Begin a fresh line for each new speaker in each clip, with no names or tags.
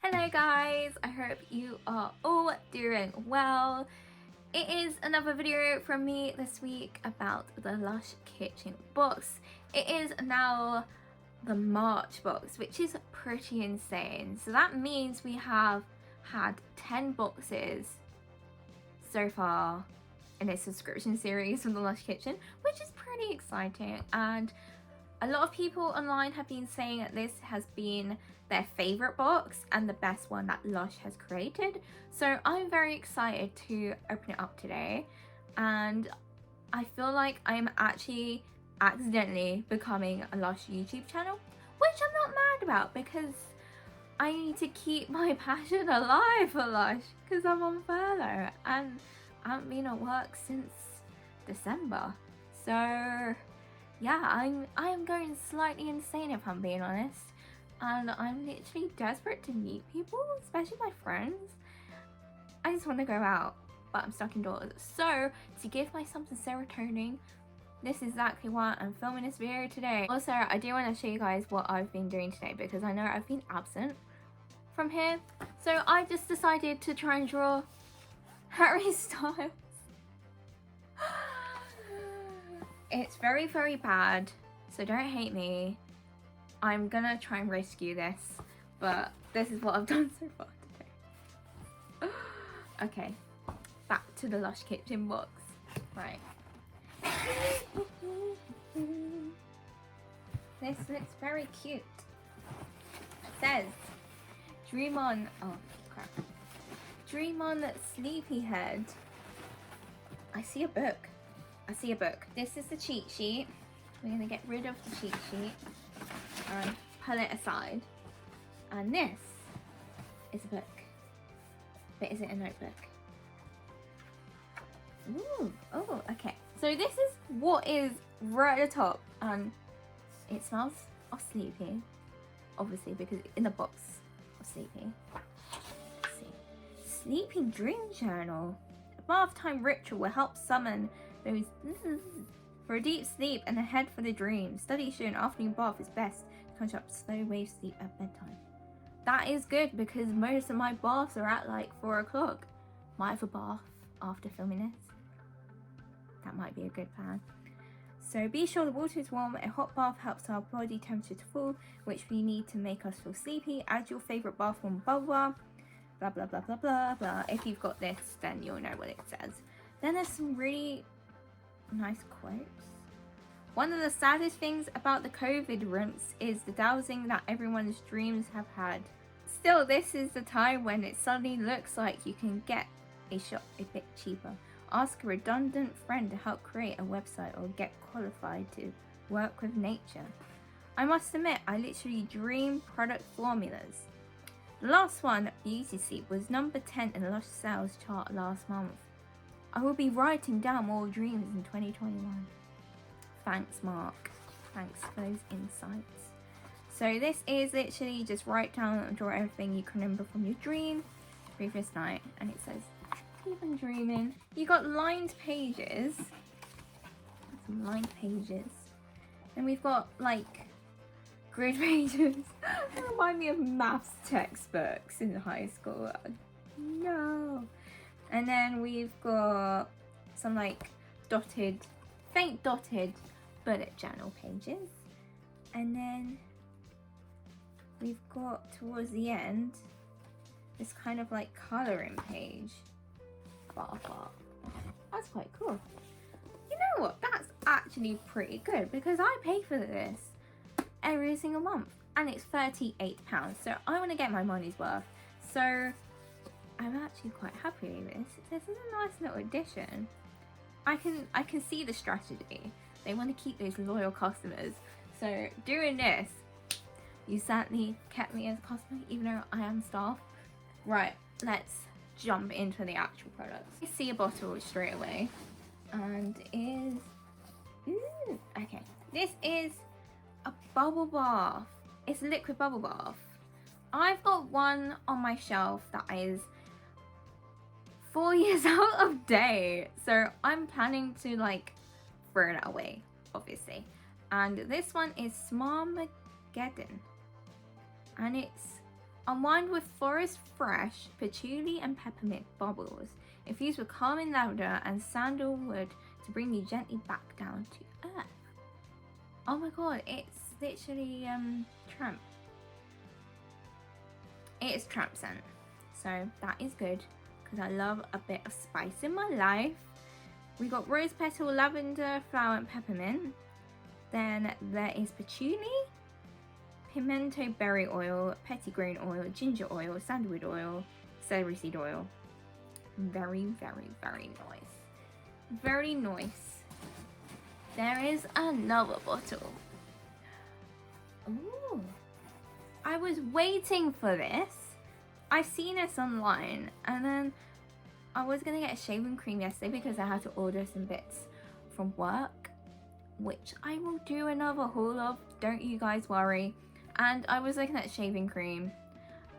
Hello guys, I hope you are all doing well. It is another video from me this week about the Lush Kitchen box. It is now the March box, which is pretty insane. So that means we have had 10 boxes so far in this subscription series from the Lush Kitchen, which is pretty exciting. And a lot of people online have been saying that this has been their favorite box and the best one that Lush has created. So I'm very excited to open it up today, and I feel like I'm actually accidentally becoming a Lush YouTube channel, which I'm not mad about because I need to keep my passion alive for Lush because I'm on furlough and I haven't been at work since December. So yeah, I am going slightly insane if I'm being honest, and I'm literally desperate to meet people, especially my friends. I just want to go out, but I'm stuck indoors. So to give myself some serotonin, this is exactly why I'm filming this video today. Also, I do want to show you guys what I've been doing today because I know I've been absent from here. So I just decided to try and draw Harry Styles. It's very, very bad, so don't hate me. I'm gonna try and rescue this, but this is what I've done so far today. Okay, back to the Lush Kitchen box. Right. This looks very cute. It says, dream on, oh crap. Dream on Sleepyhead. I see a book. This is the cheat sheet. We're going to get rid of the cheat sheet and pull it aside. And this is a book. But is it a notebook? Ooh, oh, okay. So this is what is right at the top. And it smells of Sleepy. Obviously, because in the box of Sleepy. Let's see. Sleeping Dream Journal. A bath time ritual will help summon those for a deep sleep and a head for the dream. Studies show an afternoon bath is best to construct slow wave sleep at bedtime. That is good because most of my baths are at like 4 o'clock. Might have a bath after filming this. That might be a good plan. So be sure the water is warm. A hot bath helps our body temperature to fall, which we need to make us feel sleepy. Add your favorite bath warm bubble bath. Blah blah blah blah blah blah. If you've got this, then you'll know what it says. Then there's some really nice quotes. One of the saddest things about the COVID rinse is the dowsing that everyone's dreams have had. Still, this is the time when it suddenly looks like you can get a shot a bit cheaper. Ask a redundant friend to help create a website or get qualified to work with nature. I must admit, I literally dream product formulas. The last one, Beauty Sleep, was number 10 in the Lush sales chart last month. I will be writing down more dreams in 2021. Thanks, Mark. Thanks for those insights. So this is literally just write down and draw everything you can remember from your dream previous night. And it says, keep on dreaming. You got lined pages. Some lined pages. And we've got like grid pages. They remind me of maths textbooks in high school. No. And then we've got some like faint dotted bullet journal pages. And then we've got towards the end this kind of like colouring page. Bar. That's quite cool. You know what? That's actually pretty good because I pay for this every single month and it's £38. So I want to get my money's worth. So I'm actually quite happy with this. This is a nice little addition. I can see the strategy. They want to keep those loyal customers. So doing this, you certainly kept me as a customer, even though I am staff. Right, let's jump into the actual products. You see a bottle straight away, and okay. This is a bubble bath. It's a liquid bubble bath. I've got one on my shelf that is 4 years out of date, so I'm planning to like throw it away, obviously. And this one is Smarmageddon, and it's Unwind with forest fresh, patchouli and peppermint bubbles. Infused with calming lavender and sandalwood to bring you gently back down to earth. Oh my god, it's literally tramp. It is tramp scent. So that is good because I love a bit of spice in my life. We got rose petal, lavender, flower and peppermint. Then there is patchouli, pimento berry oil, petitgrain oil, ginger oil, sandalwood oil, celery seed oil. Very, very, very nice. Very nice. There is another bottle. Ooh. I was waiting for this. I seen this online and then I was gonna get a shaving cream yesterday because I had to order some bits from work, which I will do another haul of, don't you guys worry. And I was looking at shaving cream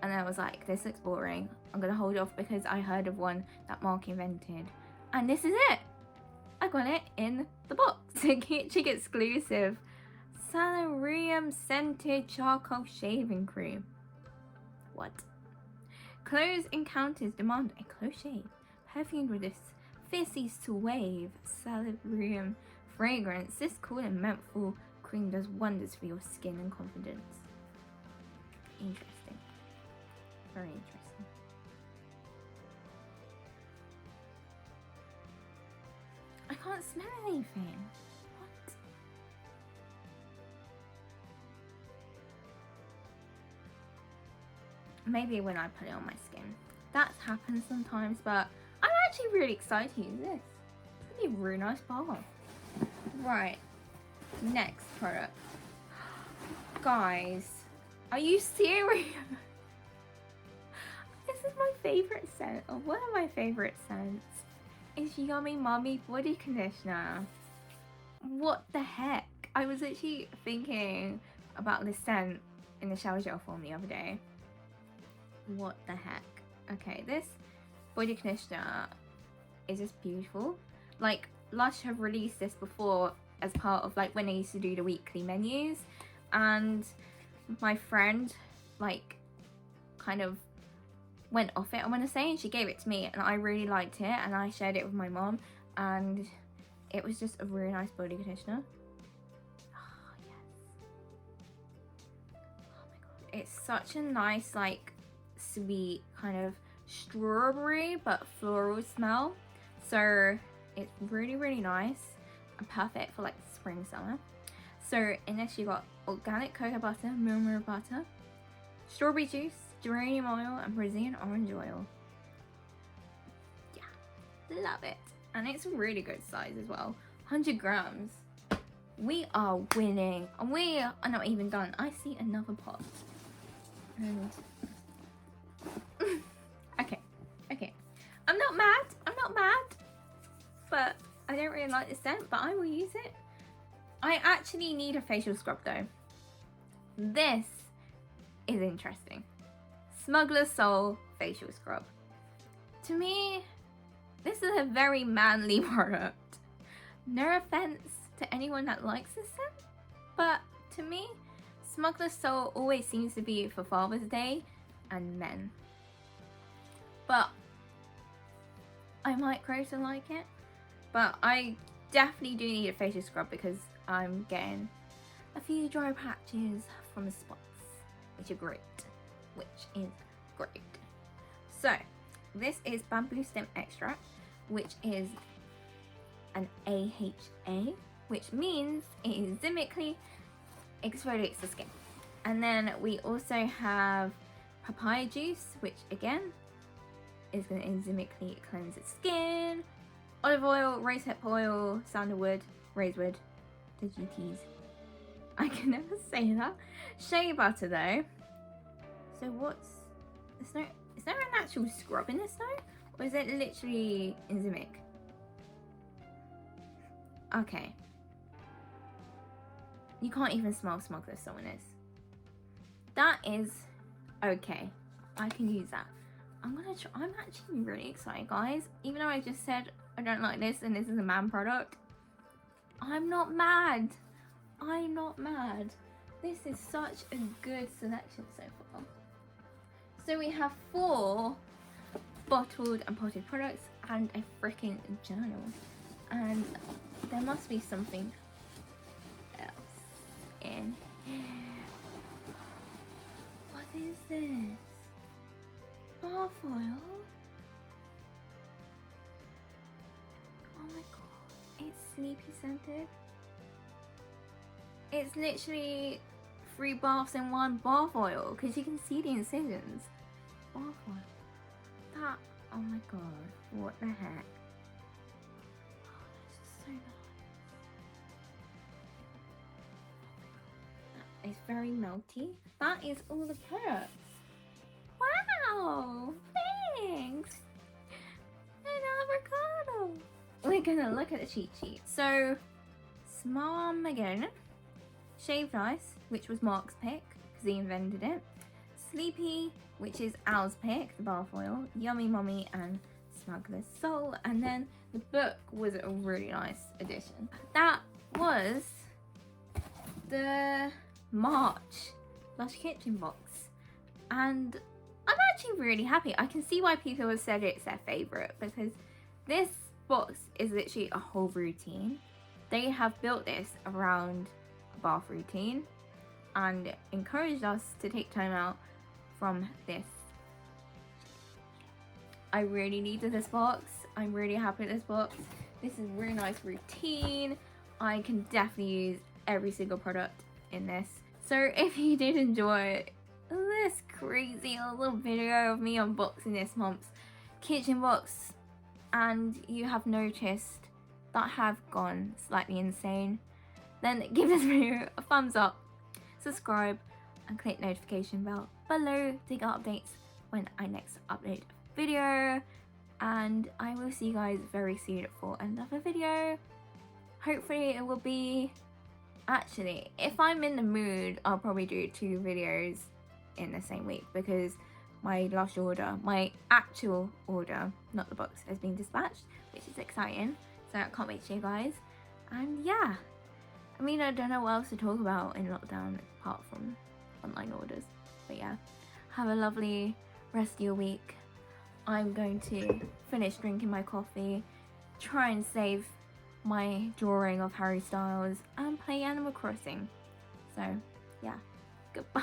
and I was like, this looks boring. I'm gonna hold off because I heard of one that Mark invented. And this is it. I got it in the box. Kitchen exclusive. Salarium scented charcoal shaving cream. What? Close encounters demand a close shave. Perfumed with this fiercely suave salarium fragrance, this cool and menthol cream does wonders for your skin and confidence. Interesting. Very interesting. I can't smell anything. What? Maybe when I put it on my skin. That happens sometimes, but I'm actually really excited to use this. It's gonna be a really nice bar. Right. Next product. Guys, are you serious? This is my favorite scent, or one of my favorite scents. Is Yummy Mummy body conditioner. What the heck? I was actually thinking about this scent in the shower gel form the other day. What the heck? Okay, this body conditioner is just beautiful. Like, Lush have released this before as part of like when they used to do the weekly menus, and my friend like kind of went off it, I want to say, and she gave it to me and I really liked it and I shared it with my mom and it was just a really nice body conditioner. Oh yes. Oh my god, it's such a nice like sweet kind of strawberry but floral smell, so it's really really nice and perfect for like spring summer. So in this you got organic cocoa butter, murmur butter, strawberry juice, geranium oil and Brazilian orange oil. Yeah, love it. And it's a really good size as well. 100 grams. We are winning. And we are not even done. I see another pot. And okay. I'm not mad. But I don't really like the scent, but I will use it. I actually need a facial scrub though. This is interesting. Smuggler's Soul facial scrub. To me, this is a very manly product. No offense to anyone that likes this scent, but to me, Smuggler's Soul always seems to be for Father's Day and men. But I might grow to like it, but I definitely do need a facial scrub because I'm getting a few dry patches from the spots, which are great. So this is bamboo stem extract, which is an AHA, which means it enzymically exfoliates the skin. And then we also have papaya juice, which again is going to enzymically cleanse the skin. Olive oil, rosehip oil, sandalwood, rosewood, the GTs. I can never say that. Shea butter though. So what's... is there an actual scrub in this though? Or is it literally enzymic? Okay. You can't even smell Smuggler's Soul in this. That is okay. I can use that. I'm gonna try. I'm actually really excited, guys. Even though I just said I don't like this and this is a man product, I'm not mad. I'm not mad. This is such a good selection so far. So we have 4 bottled and potted products and a freaking journal. And there must be something else in here. What is this? Bar foil? Oh my god, it's sleepy scented. It's literally 3 baths in 1 bath oil because you can see the incisions. Bath oil. That, oh my god, what the heck? Oh, that's just so nice. That is very melty. That is all the products. Wow, thanks. An avocado. We're gonna look at the cheat sheet. So, Smarmageddon, Shaved Ice, which was Mark's pick because he invented it. Sleepy, which is Al's pick, the bath oil. Yummy Mummy and Smuggler's Soul. And then the book was a really nice addition. That was the March Lush Kitchen box. And I'm actually really happy. I can see why people have said it's their favourite because this box is literally a whole routine. They have built this around a bath routine and encouraged us to take time out from this. I really needed this box. I'm really happy with this box. This is a really nice routine. I can definitely use every single product in this. So if you did enjoy this crazy little video of me unboxing this month's kitchen box and you have noticed that I have gone slightly insane, then give this video a thumbs up, subscribe and click notification bell below to get updates when I next upload a video, and I will see you guys very soon for another video. Hopefully it will be, actually if I'm in the mood I'll probably do 2 videos in the same week because my Lush order, my actual order, not the box, has been dispatched, which is exciting, so I can't wait to show you guys. And yeah, I mean, I don't know what else to talk about in lockdown apart from online orders, but yeah, have a lovely rest of your week. I'm going to finish drinking my coffee, try and save my drawing of Harry Styles and play Animal Crossing. So yeah, goodbye.